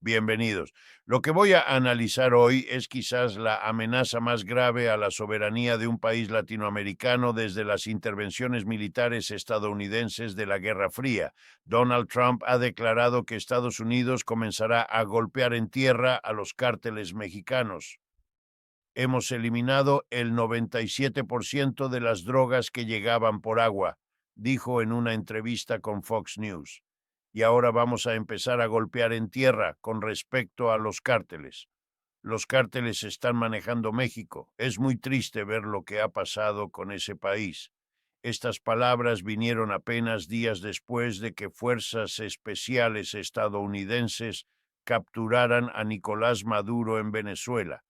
Bienvenidos. Lo que voy a analizar hoy es quizás la amenaza más grave a la soberanía de un país latinoamericano desde las intervenciones militares estadounidenses de la Guerra Fría. Donald Trump ha declarado que Estados Unidos comenzará a golpear en tierra a los cárteles mexicanos. Hemos eliminado el 97% de las drogas que llegaban por agua, dijo en una entrevista con Fox News. Y ahora vamos a empezar a golpear en tierra con respecto a los cárteles. Los cárteles están manejando México. Es muy triste ver lo que ha pasado con ese país. Estas palabras vinieron apenas días después de que fuerzas especiales estadounidenses capturaran a Nicolás Maduro en Venezuela.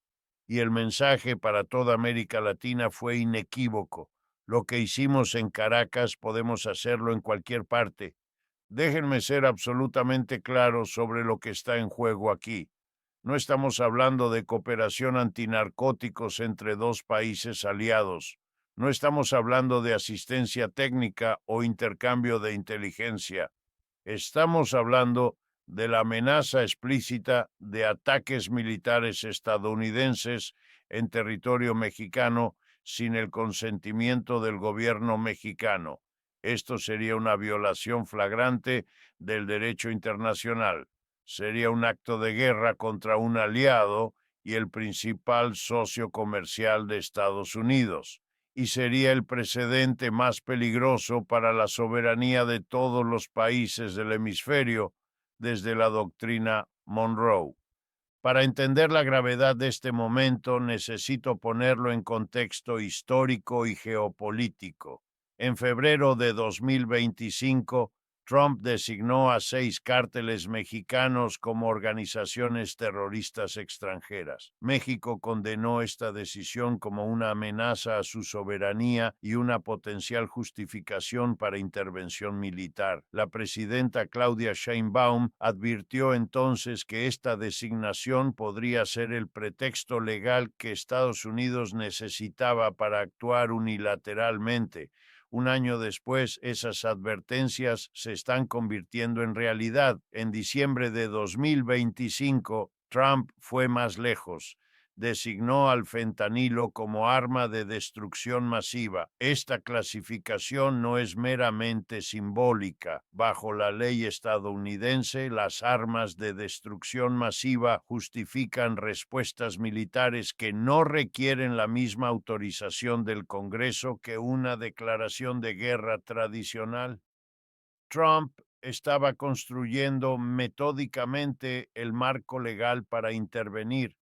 Y el mensaje para toda América Latina fue inequívoco. Lo que hicimos en Caracas podemos hacerlo en cualquier parte. Déjenme ser absolutamente claro sobre lo que está en juego aquí. No estamos hablando de cooperación antinarcóticos entre dos países aliados. No estamos hablando de asistencia técnica o intercambio de inteligencia. Estamos hablando de la amenaza explícita de ataques militares estadounidenses en territorio mexicano sin el consentimiento del gobierno mexicano. Esto sería una violación flagrante del derecho internacional. Sería un acto de guerra contra un aliado y el principal socio comercial de Estados Unidos, y sería el precedente más peligroso para la soberanía de todos los países del hemisferio desde la doctrina Monroe. Para entender la gravedad de este momento, necesito ponerlo en contexto histórico y geopolítico. En febrero de 2025, Trump designó a 6 cárteles mexicanos como organizaciones terroristas extranjeras. México condenó esta decisión como una amenaza a su soberanía y una potencial justificación para intervención militar. La presidenta Claudia Sheinbaum advirtió entonces que esta designación podría ser el pretexto legal que Estados Unidos necesitaba para actuar unilateralmente. Un año después, esas advertencias se están convirtiendo en realidad. En diciembre de 2025, Trump fue más lejos. Designó al fentanilo como arma de destrucción masiva. Esta clasificación no es meramente simbólica. Bajo la ley estadounidense, las armas de destrucción masiva justifican respuestas militares que no requieren la misma autorización del Congreso que una declaración de guerra tradicional. Trump estaba construyendo metódicamente el marco legal para intervenir.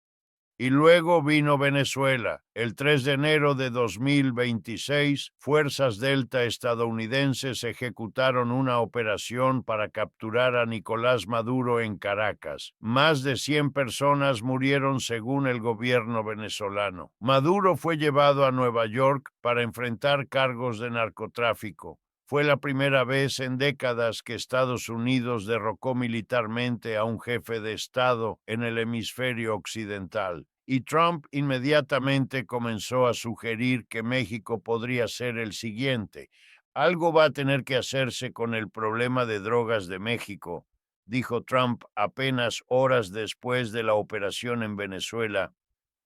Y luego vino Venezuela. El 3 de enero de 2026, fuerzas Delta estadounidenses ejecutaron una operación para capturar a Nicolás Maduro en Caracas. Más de 100 personas murieron según el gobierno venezolano. Maduro fue llevado a Nueva York para enfrentar cargos de narcotráfico. Fue la primera vez en décadas que Estados Unidos derrocó militarmente a un jefe de Estado en el hemisferio occidental. Y Trump inmediatamente comenzó a sugerir que México podría ser el siguiente. Algo va a tener que hacerse con el problema de drogas de México, dijo Trump apenas horas después de la operación en Venezuela.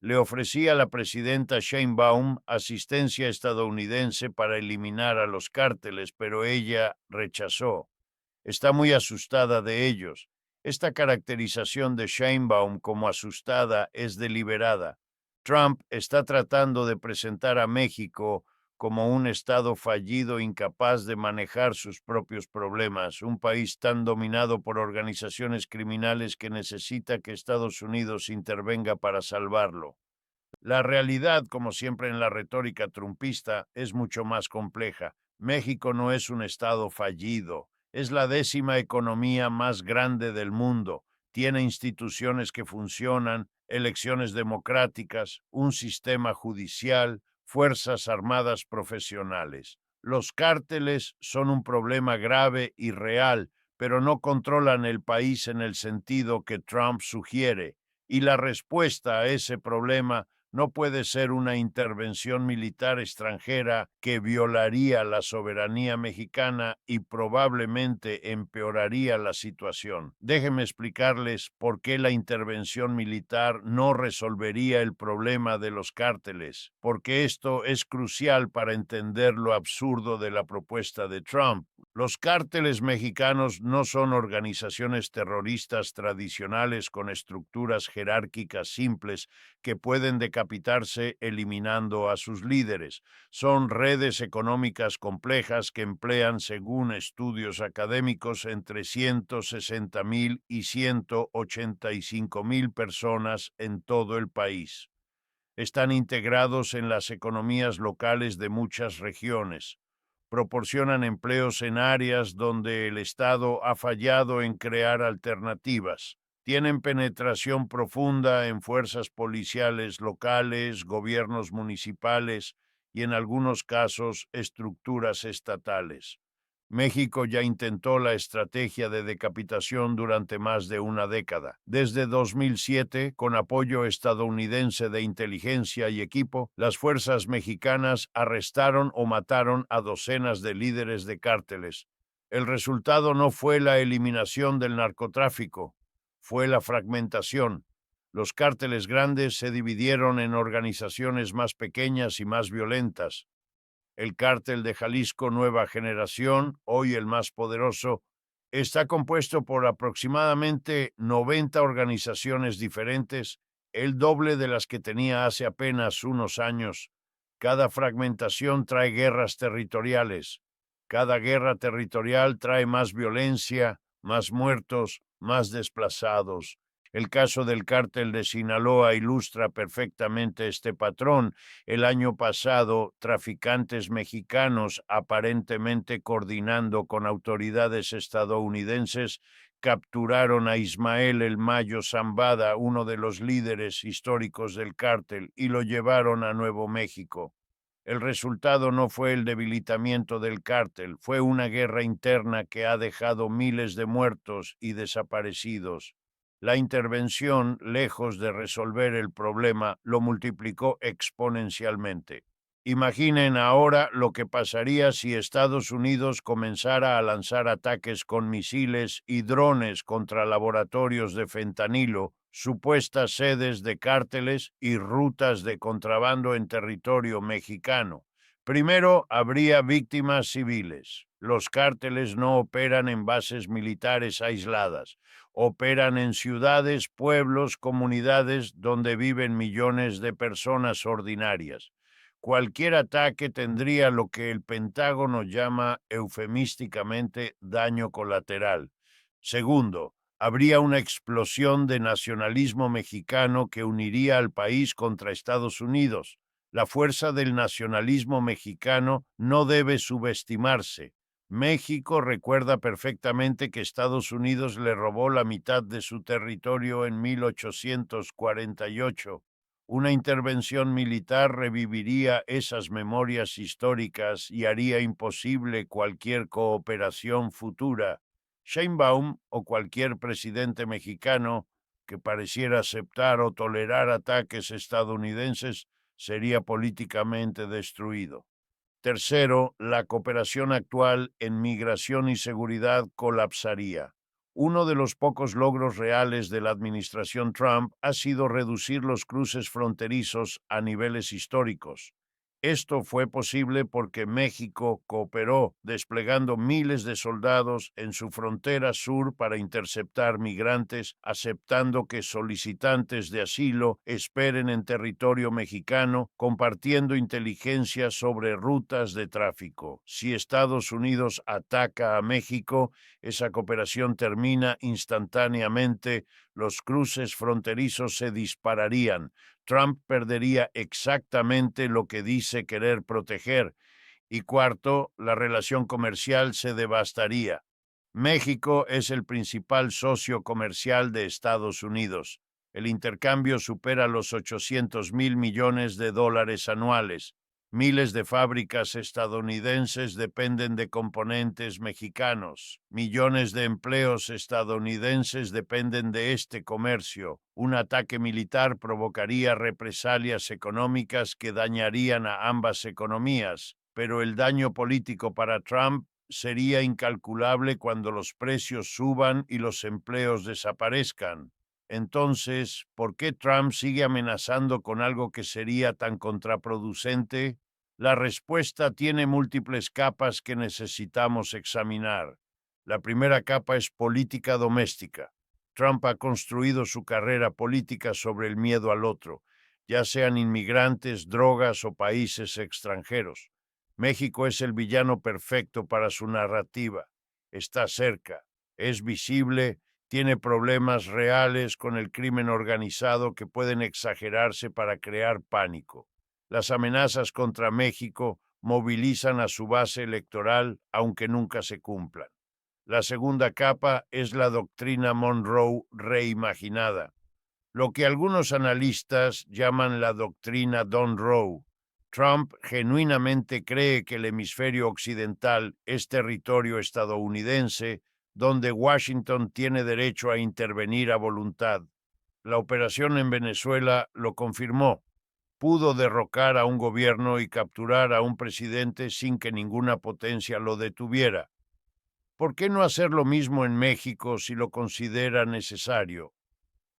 Le ofrecía a la presidenta Sheinbaum asistencia estadounidense para eliminar a los cárteles, pero ella rechazó. Está muy asustada de ellos. Esta caracterización de Sheinbaum como asustada es deliberada. Trump está tratando de presentar a México como un Estado fallido incapaz de manejar sus propios problemas, un país tan dominado por organizaciones criminales que necesita que Estados Unidos intervenga para salvarlo. La realidad, como siempre en la retórica trumpista, es mucho más compleja. México no es un estado fallido, es la 10ª economía más grande del mundo, tiene instituciones que funcionan, elecciones democráticas, un sistema judicial, fuerzas armadas profesionales. Los cárteles son un problema grave y real, pero no controlan el país en el sentido que Trump sugiere, y la respuesta a ese problema No puede ser una intervención militar extranjera que violaría la soberanía mexicana y probablemente empeoraría la situación. Déjenme explicarles por qué la intervención militar no resolvería el problema de los cárteles, porque esto es crucial para entender lo absurdo de la propuesta de Trump. Los cárteles mexicanos no son organizaciones terroristas tradicionales con estructuras jerárquicas simples que pueden decapitarse eliminando a sus líderes. Son redes económicas complejas que emplean, según estudios académicos, entre 160,000 y 185,000 personas en todo el país. Están integrados en las economías locales de muchas regiones. Proporcionan empleos en áreas donde el Estado ha fallado en crear alternativas. Tienen penetración profunda en fuerzas policiales locales, gobiernos municipales y, en algunos casos, estructuras estatales. México ya intentó la estrategia de decapitación durante más de una década. Desde 2007, con apoyo estadounidense de inteligencia y equipo, las fuerzas mexicanas arrestaron o mataron a docenas de líderes de cárteles. El resultado no fue la eliminación del narcotráfico, fue la fragmentación. Los cárteles grandes se dividieron en organizaciones más pequeñas y más violentas. El Cártel de Jalisco Nueva Generación, hoy el más poderoso, está compuesto por aproximadamente 90 organizaciones diferentes, el doble de las que tenía hace apenas unos años. Cada fragmentación trae guerras territoriales. Cada guerra territorial trae más violencia, más muertos, más desplazados. El caso del cártel de Sinaloa ilustra perfectamente este patrón. El año pasado, traficantes mexicanos, aparentemente coordinando con autoridades estadounidenses, capturaron a Ismael El Mayo Zambada, uno de los líderes históricos del cártel, y lo llevaron a Nuevo México. El resultado no fue el debilitamiento del cártel, fue una guerra interna que ha dejado miles de muertos y desaparecidos. La intervención, lejos de resolver el problema, lo multiplicó exponencialmente. Imaginen ahora lo que pasaría si Estados Unidos comenzara a lanzar ataques con misiles y drones contra laboratorios de fentanilo, supuestas sedes de cárteles y rutas de contrabando en territorio mexicano. Primero, habría víctimas civiles. Los cárteles no operan en bases militares aisladas. Operan en ciudades, pueblos, comunidades donde viven millones de personas ordinarias. Cualquier ataque tendría lo que el Pentágono llama eufemísticamente daño colateral. Segundo, habría una explosión de nacionalismo mexicano que uniría al país contra Estados Unidos. La fuerza del nacionalismo mexicano no debe subestimarse. México recuerda perfectamente que Estados Unidos le robó la mitad de su territorio en 1848. Una intervención militar reviviría esas memorias históricas y haría imposible cualquier cooperación futura. Sheinbaum o cualquier presidente mexicano que pareciera aceptar o tolerar ataques estadounidenses sería políticamente destruido. Tercero, la cooperación actual en migración y seguridad colapsaría. Uno de los pocos logros reales de la administración Trump ha sido reducir los cruces fronterizos a niveles históricos. Esto fue posible porque México cooperó desplegando miles de soldados en su frontera sur para interceptar migrantes, aceptando que solicitantes de asilo esperen en territorio mexicano, compartiendo inteligencia sobre rutas de tráfico. Si Estados Unidos ataca a México, esa cooperación termina instantáneamente, los cruces fronterizos se dispararían. Trump perdería exactamente lo que dice querer proteger. Y cuarto, la relación comercial se devastaría. México es el principal socio comercial de Estados Unidos. El intercambio supera los 800,000 millones de dólares anuales. Miles de fábricas estadounidenses dependen de componentes mexicanos. Millones de empleos estadounidenses dependen de este comercio. Un ataque militar provocaría represalias económicas que dañarían a ambas economías, pero el daño político para Trump sería incalculable cuando los precios suban y los empleos desaparezcan. Entonces, ¿por qué Trump sigue amenazando con algo que sería tan contraproducente? La respuesta tiene múltiples capas que necesitamos examinar. La primera capa es política doméstica. Trump ha construido su carrera política sobre el miedo al otro, ya sean inmigrantes, drogas o países extranjeros. México es el villano perfecto para su narrativa. Está cerca, es visible, tiene problemas reales con el crimen organizado que pueden exagerarse para crear pánico. Las amenazas contra México movilizan a su base electoral, aunque nunca se cumplan. La segunda capa es la doctrina Monroe reimaginada, lo que algunos analistas llaman la doctrina Don Roe. Trump genuinamente cree que el hemisferio occidental es territorio estadounidense, donde Washington tiene derecho a intervenir a voluntad. La operación en Venezuela lo confirmó. Pudo derrocar a un gobierno y capturar a un presidente sin que ninguna potencia lo detuviera. ¿Por qué no hacer lo mismo en México si lo considera necesario?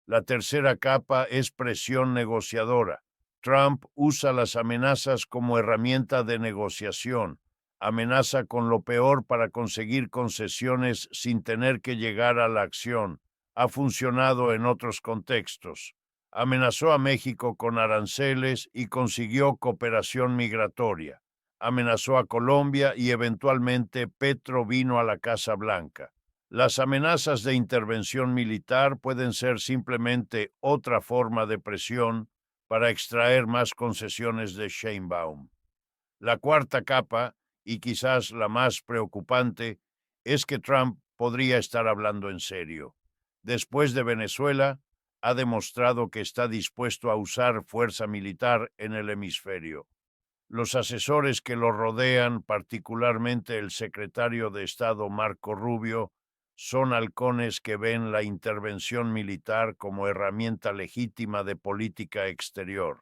La tercera capa es presión negociadora. Trump usa las amenazas como herramienta de negociación. Amenaza con lo peor para conseguir concesiones sin tener que llegar a la acción. Ha funcionado en otros contextos. Amenazó a México con aranceles y consiguió cooperación migratoria. Amenazó a Colombia y eventualmente Petro vino a la Casa Blanca. Las amenazas de intervención militar pueden ser simplemente otra forma de presión para extraer más concesiones de Sheinbaum. La cuarta capa, y quizás la más preocupante, es que Trump podría estar hablando en serio. Después de Venezuela, ha demostrado que está dispuesto a usar fuerza militar en el hemisferio. Los asesores que lo rodean, particularmente el secretario de Estado Marco Rubio, son halcones que ven la intervención militar como herramienta legítima de política exterior.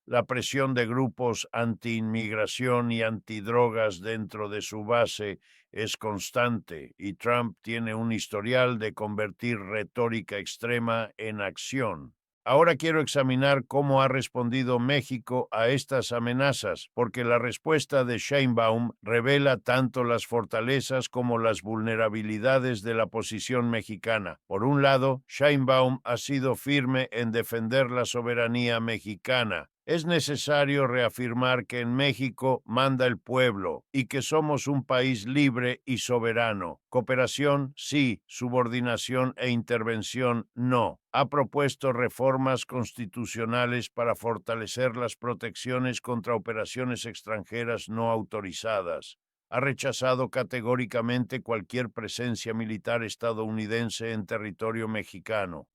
La presión de grupos anti-inmigración y antidrogas dentro de su base es constante y Trump tiene un historial de convertir retórica extrema en acción. Ahora quiero examinar cómo ha respondido México a estas amenazas, porque la respuesta de Sheinbaum revela tanto las fortalezas como las vulnerabilidades de la posición mexicana. Por un lado, Sheinbaum ha sido firme en defender la soberanía mexicana. Es necesario reafirmar que en México manda el pueblo y que somos un país libre y soberano. Cooperación, sí; subordinación e intervención, no. Ha propuesto reformas constitucionales para fortalecer las protecciones contra operaciones extranjeras no autorizadas. Ha rechazado categóricamente cualquier presencia militar estadounidense en territorio mexicano.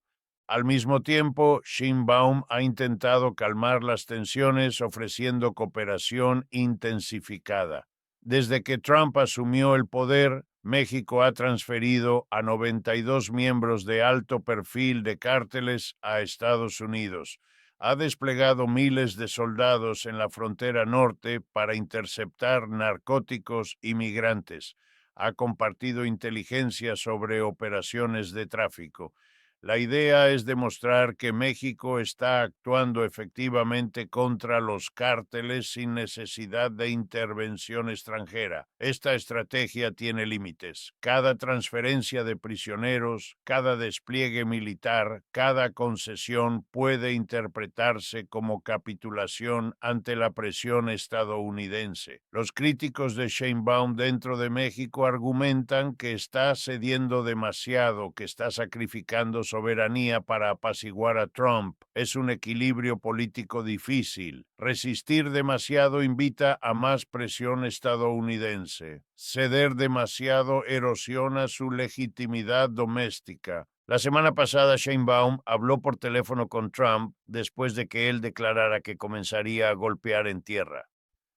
Al mismo tiempo, Sheinbaum ha intentado calmar las tensiones ofreciendo cooperación intensificada. Desde que Trump asumió el poder, México ha transferido a 92 miembros de alto perfil de cárteles a Estados Unidos. Ha desplegado miles de soldados en la frontera norte para interceptar narcóticos y migrantes. Ha compartido inteligencia sobre operaciones de tráfico. La idea es demostrar que México está actuando efectivamente contra los cárteles sin necesidad de intervención extranjera. Esta estrategia tiene límites. Cada transferencia de prisioneros, cada despliegue militar, cada concesión puede interpretarse como capitulación ante la presión estadounidense. Los críticos de Sheinbaum dentro de México argumentan que está cediendo demasiado, que está sacrificando soberanía para apaciguar a Trump. Es un equilibrio político difícil. Resistir demasiado invita a más presión estadounidense. Ceder demasiado erosiona su legitimidad doméstica. La semana pasada Sheinbaum habló por teléfono con Trump después de que él declarara que comenzaría a golpear en tierra.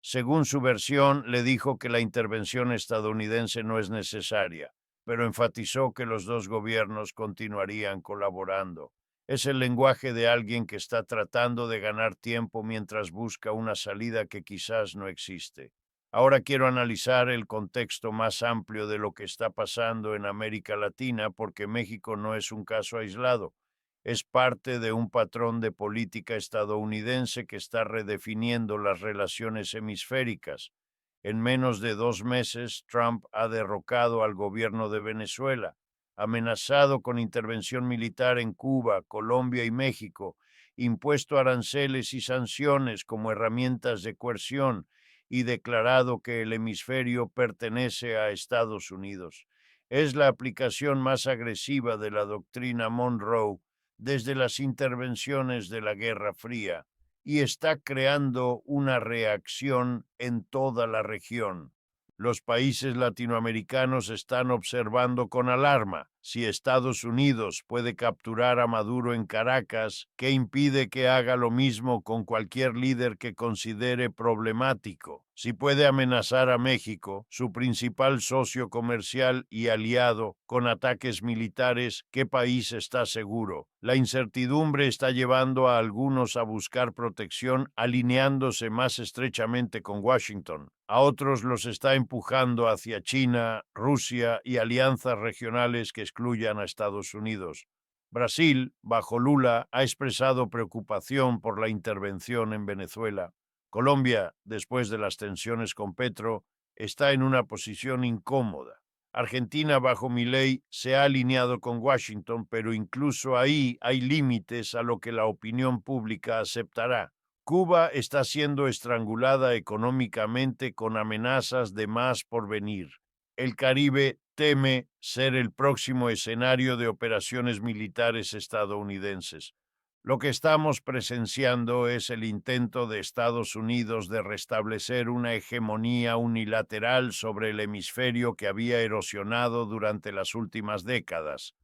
Según su versión, le dijo que la intervención estadounidense no es necesaria, pero enfatizó que los dos gobiernos continuarían colaborando. Es el lenguaje de alguien que está tratando de ganar tiempo mientras busca una salida que quizás no existe. Ahora quiero analizar el contexto más amplio de lo que está pasando en América Latina, porque México no es un caso aislado. Es parte de un patrón de política estadounidense que está redefiniendo las relaciones hemisféricas. En menos de 2 meses, Trump ha derrocado al gobierno de Venezuela, amenazado con intervención militar en Cuba, Colombia y México, impuesto aranceles y sanciones como herramientas de coerción y declarado que el hemisferio pertenece a Estados Unidos. Es la aplicación más agresiva de la doctrina Monroe desde las intervenciones de la Guerra Fría y está creando una reacción en toda la región. Los países latinoamericanos están observando con alarma. Si Estados Unidos puede capturar a Maduro en Caracas, ¿qué impide que haga lo mismo con cualquier líder que considere problemático? Si puede amenazar a México, su principal socio comercial y aliado, con ataques militares, ¿qué país está seguro? La incertidumbre está llevando a algunos a buscar protección alineándose más estrechamente con Washington. A otros los está empujando hacia China, Rusia y alianzas regionales que excluyan a Estados Unidos. Brasil, bajo Lula, ha expresado preocupación por la intervención en Venezuela. Colombia, después de las tensiones con Petro, está en una posición incómoda. Argentina, bajo Milei, se ha alineado con Washington, pero incluso ahí hay límites a lo que la opinión pública aceptará. Cuba está siendo estrangulada económicamente con amenazas de más por venir. El Caribe teme ser el próximo escenario de operaciones militares estadounidenses. Lo que estamos presenciando es el intento de Estados Unidos de restablecer una hegemonía unilateral sobre el hemisferio que había erosionado durante las últimas décadas.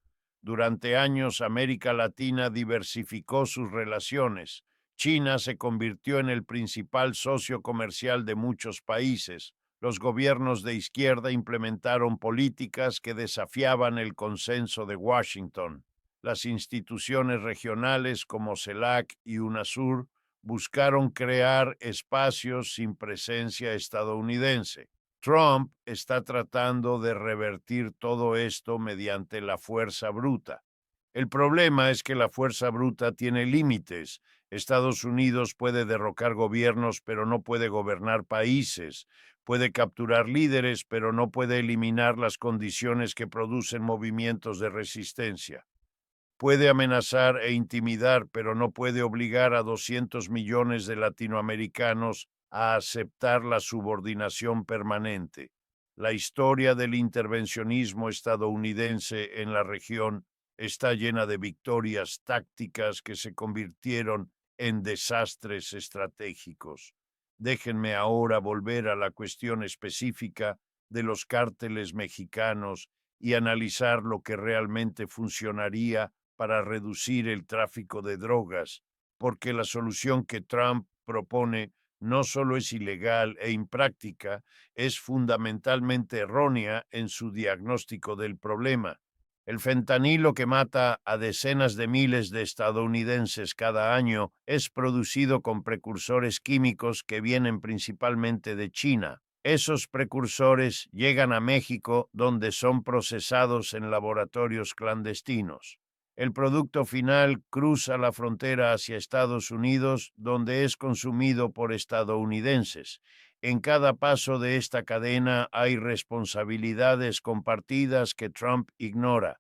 Durante años, América Latina diversificó sus relaciones. China se convirtió en el principal socio comercial de muchos países. Los gobiernos de izquierda implementaron políticas que desafiaban el consenso de Washington. Las instituciones regionales como CELAC y UNASUR buscaron crear espacios sin presencia estadounidense. Trump está tratando de revertir todo esto mediante la fuerza bruta. El problema es que la fuerza bruta tiene límites. Estados Unidos puede derrocar gobiernos, pero no puede gobernar países. Puede capturar líderes, pero no puede eliminar las condiciones que producen movimientos de resistencia. Puede amenazar e intimidar, pero no puede obligar a 200 millones de latinoamericanos a aceptar la subordinación permanente. La historia del intervencionismo estadounidense en la región está llena de victorias tácticas que se convirtieron en desastres estratégicos. Déjenme ahora volver a la cuestión específica de los cárteles mexicanos y analizar lo que realmente funcionaría para reducir el tráfico de drogas, porque la solución que Trump propone no solo es ilegal e impráctica, es fundamentalmente errónea en su diagnóstico del problema. El fentanilo que mata a decenas de miles de estadounidenses cada año es producido con precursores químicos que vienen principalmente de China. Esos precursores llegan a México, donde son procesados en laboratorios clandestinos. El producto final cruza la frontera hacia Estados Unidos, donde es consumido por estadounidenses. En cada paso de esta cadena hay responsabilidades compartidas que Trump ignora.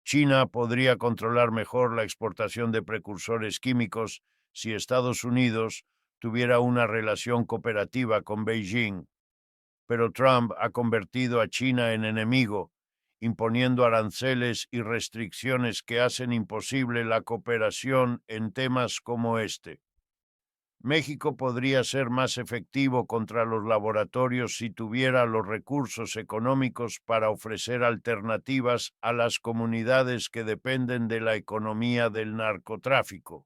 China podría controlar mejor la exportación de precursores químicos si Estados Unidos tuviera una relación cooperativa con Beijing. Pero Trump ha convertido a China en enemigo, imponiendo aranceles y restricciones que hacen imposible la cooperación en temas como este. México podría ser más efectivo contra los laboratorios si tuviera los recursos económicos para ofrecer alternativas a las comunidades que dependen de la economía del narcotráfico.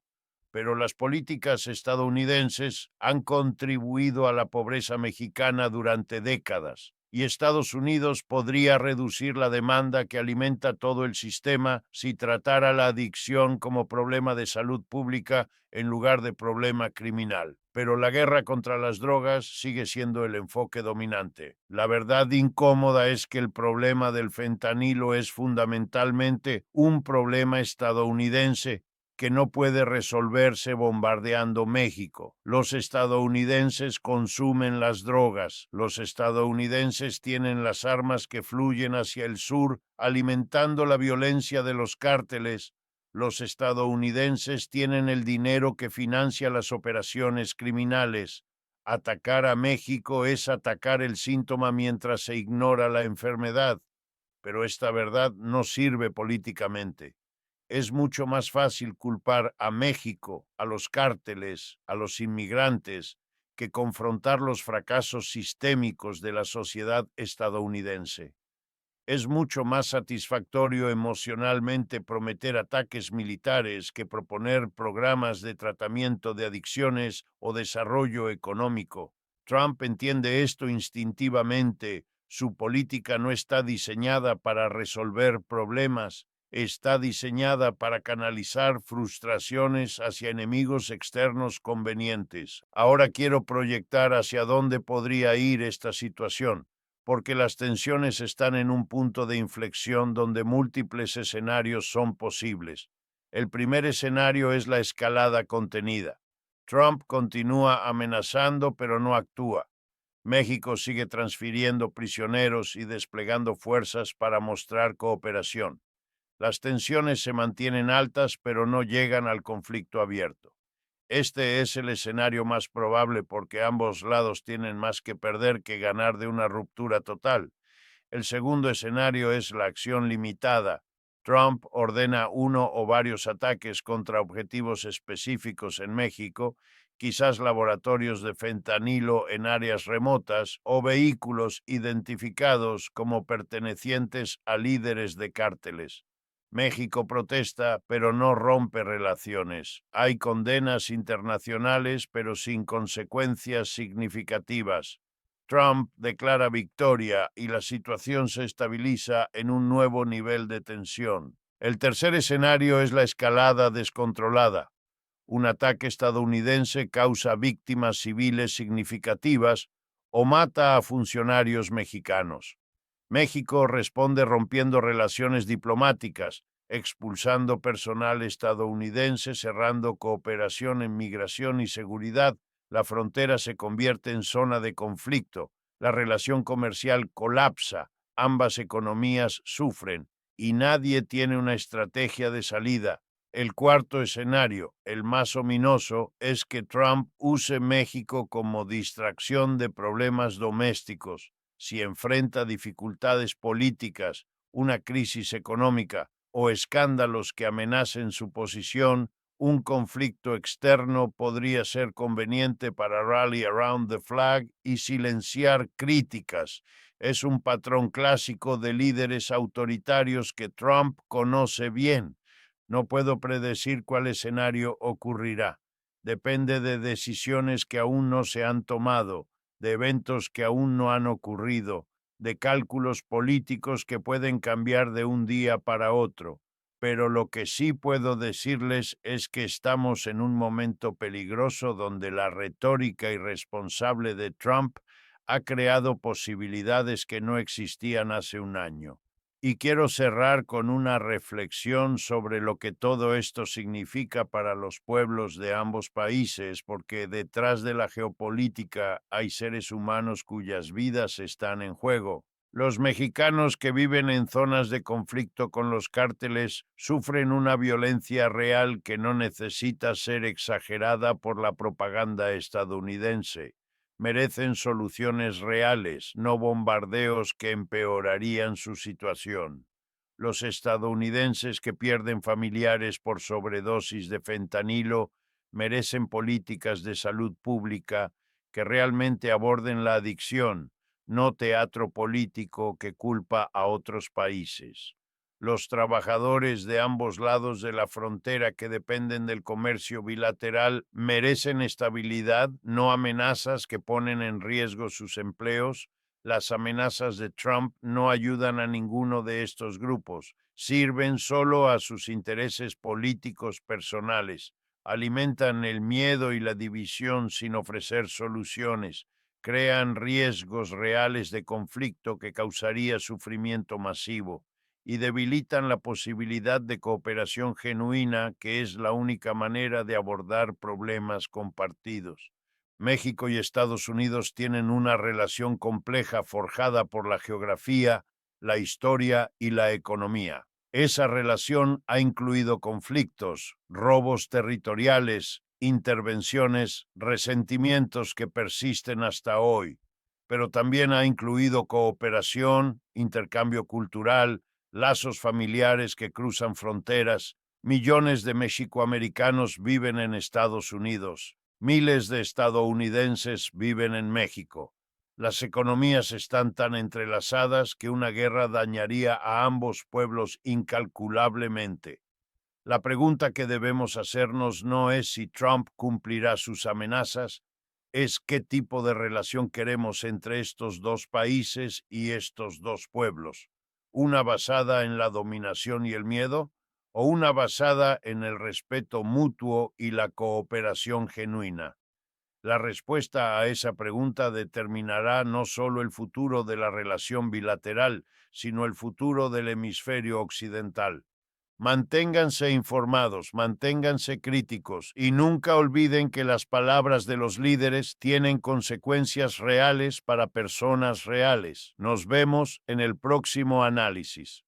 pero las políticas estadounidenses han contribuido a la pobreza mexicana durante décadas, y Estados Unidos podría reducir la demanda que alimenta todo el sistema si tratara la adicción como problema de salud pública en lugar de problema criminal. Pero la guerra contra las drogas sigue siendo el enfoque dominante. La verdad incómoda es que el problema del fentanilo es fundamentalmente un problema estadounidense que no puede resolverse bombardeando México. Los estadounidenses consumen las drogas. Los estadounidenses tienen las armas que fluyen hacia el sur, alimentando la violencia de los cárteles. Los estadounidenses tienen el dinero que financia las operaciones criminales. Atacar a México es atacar el síntoma mientras se ignora la enfermedad. Pero esta verdad no sirve políticamente. Es mucho más fácil culpar a México, a los cárteles, a los inmigrantes, que confrontar los fracasos sistémicos de la sociedad estadounidense. Es mucho más satisfactorio emocionalmente prometer ataques militares que proponer programas de tratamiento de adicciones o desarrollo económico. Trump entiende esto instintivamente. Su política no está diseñada para resolver problemas, está diseñada para canalizar frustraciones hacia enemigos externos convenientes. Ahora quiero proyectar hacia dónde podría ir esta situación, porque las tensiones están en un punto de inflexión donde múltiples escenarios son posibles. El primer escenario es la escalada contenida. Trump continúa amenazando, pero no actúa. México sigue transfiriendo prisioneros y desplegando fuerzas para mostrar cooperación. Las tensiones se mantienen altas, pero no llegan al conflicto abierto. Este es el escenario más probable porque ambos lados tienen más que perder que ganar de una ruptura total. El segundo escenario es la acción limitada. Trump ordena uno o varios ataques contra objetivos específicos en México, quizás laboratorios de fentanilo en áreas remotas o vehículos identificados como pertenecientes a líderes de cárteles. México protesta, pero no rompe relaciones. Hay condenas internacionales, pero sin consecuencias significativas. Trump declara victoria y la situación se estabiliza en un nuevo nivel de tensión. El tercer escenario es la escalada descontrolada. Un ataque estadounidense causa víctimas civiles significativas o mata a funcionarios mexicanos. México responde rompiendo relaciones diplomáticas, expulsando personal estadounidense, cerrando cooperación en migración y seguridad. La frontera se convierte en zona de conflicto, la relación comercial colapsa, ambas economías sufren y nadie tiene una estrategia de salida. El cuarto escenario, el más ominoso, es que Trump use México como distracción de problemas domésticos. Si enfrenta dificultades políticas, una crisis económica o escándalos que amenacen su posición, un conflicto externo podría ser conveniente para rally around the flag y silenciar críticas. Es un patrón clásico de líderes autoritarios que Trump conoce bien. No puedo predecir cuál escenario ocurrirá. Depende de decisiones que aún no se han tomado, de eventos que aún no han ocurrido, de cálculos políticos que pueden cambiar de un día para otro. Pero lo que sí puedo decirles es que estamos en un momento peligroso donde la retórica irresponsable de Trump ha creado posibilidades que no existían hace un año. Y quiero cerrar con una reflexión sobre lo que todo esto significa para los pueblos de ambos países, porque detrás de la geopolítica hay seres humanos cuyas vidas están en juego. Los mexicanos que viven en zonas de conflicto con los cárteles sufren una violencia real que no necesita ser exagerada por la propaganda estadounidense. Merecen soluciones reales, no bombardeos que empeorarían su situación. Los estadounidenses que pierden familiares por sobredosis de fentanilo merecen políticas de salud pública que realmente aborden la adicción, no teatro político que culpa a otros países. Los trabajadores de ambos lados de la frontera que dependen del comercio bilateral merecen estabilidad, no amenazas que ponen en riesgo sus empleos. Las amenazas de Trump no ayudan a ninguno de estos grupos, sirven solo a sus intereses políticos personales, alimentan el miedo y la división sin ofrecer soluciones, crean riesgos reales de conflicto que causaría sufrimiento masivo y debilitan la posibilidad de cooperación genuina, que es la única manera de abordar problemas compartidos. México y Estados Unidos tienen una relación compleja forjada por la geografía, la historia y la economía. Esa relación ha incluido conflictos, robos territoriales, intervenciones, resentimientos que persisten hasta hoy, pero también ha incluido cooperación, intercambio cultural, lazos familiares que cruzan fronteras. Millones de mexicoamericanos viven en Estados Unidos. Miles de estadounidenses viven en México. Las economías están tan entrelazadas que una guerra dañaría a ambos pueblos incalculablemente. La pregunta que debemos hacernos no es si Trump cumplirá sus amenazas, es qué tipo de relación queremos entre estos dos países y estos dos pueblos. ¿Una basada en la dominación y el miedo? ¿O una basada en el respeto mutuo y la cooperación genuina? La respuesta a esa pregunta determinará no solo el futuro de la relación bilateral, sino el futuro del hemisferio occidental. Manténganse informados, manténganse críticos y nunca olviden que las palabras de los líderes tienen consecuencias reales para personas reales. Nos vemos en el próximo análisis.